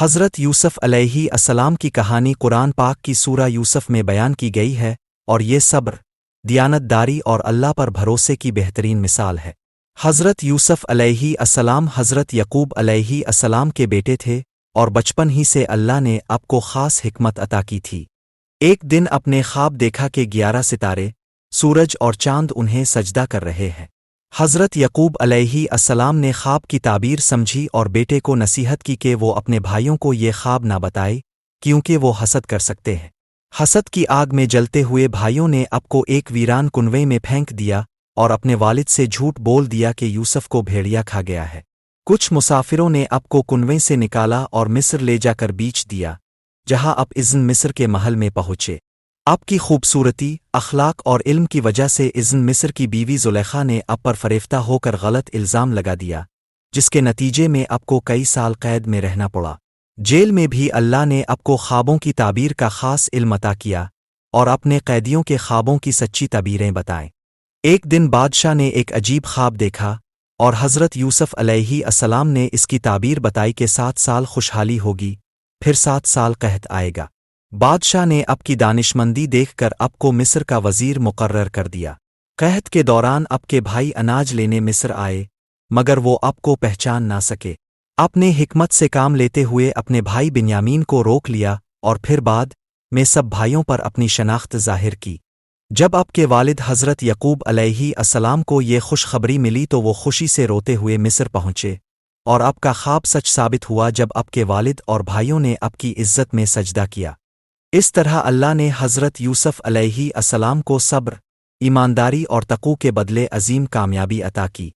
حضرت یوسف علیہ السلام کی کہانی قرآن پاک کی سورہ یوسف میں بیان کی گئی ہے، اور یہ صبر، دیانتداری اور اللہ پر بھروسے کی بہترین مثال ہے۔ حضرت یوسف علیہ السلام حضرت یعقوب علیہ السلام کے بیٹے تھے، اور بچپن ہی سے اللہ نے آپ کو خاص حکمت عطا کی تھی۔ ایک دن اپنے خواب دیکھا کہ 11 ستارے، سورج اور چاند انہیں سجدہ کر رہے ہیں۔ حضرت یعقوب علیہ السلام نے خواب کی تعبیر سمجھی اور بیٹے کو نصیحت کی کہ وہ اپنے بھائیوں کو یہ خواب نہ بتائے، کیونکہ وہ حسد کر سکتے ہیں۔ حسد کی آگ میں جلتے ہوئے بھائیوں نے اب کو ایک ویران کنویں میں پھینک دیا اور اپنے والد سے جھوٹ بول دیا کہ یوسف کو بھیڑیا کھا گیا ہے۔ کچھ مسافروں نے اب کو کنویں سے نکالا اور مصر لے جا کر بیچ دیا، جہاں اب اذن مصر کے محل میں پہنچے۔ آپ کی خوبصورتی، اخلاق اور علم کی وجہ سے اذن مصر کی بیوی زلیخا نے آپ پر فریفتہ ہو کر غلط الزام لگا دیا، جس کے نتیجے میں آپ کو کئی سال قید میں رہنا پڑا۔ جیل میں بھی اللہ نے آپ کو خوابوں کی تعبیر کا خاص علم عطا کیا اور اپنے قیدیوں کے خوابوں کی سچی تعبیریں بتائیں۔ ایک دن بادشاہ نے ایک عجیب خواب دیکھا، اور حضرت یوسف علیہ السلام نے اس کی تعبیر بتائی کہ 7 سال خوشحالی ہوگی، پھر 7 سال قحط آئے گا۔ بادشاہ نے آپ کی دانشمندی دیکھ کر آپ کو مصر کا وزیر مقرر کر دیا۔ قحط کے دوران آپ کے بھائی اناج لینے مصر آئے، مگر وہ آپ کو پہچان نہ سکے۔ آپ نے حکمت سے کام لیتے ہوئے اپنے بھائی بنیامین کو روک لیا اور پھر بعد میں سب بھائیوں پر اپنی شناخت ظاہر کی۔ جب آپ کے والد حضرت یعقوب علیہ السلام کو یہ خوشخبری ملی تو وہ خوشی سے روتے ہوئے مصر پہنچے، اور آپ کا خواب سچ ثابت ہوا جب آپ کے والد اور بھائیوں نے آپ کی عزت میں سجدہ کیا۔ اس طرح اللہ نے حضرت یوسف علیہ السلام کو صبر، ایمانداری اور تقوی کے بدلے عظیم کامیابی عطا کی۔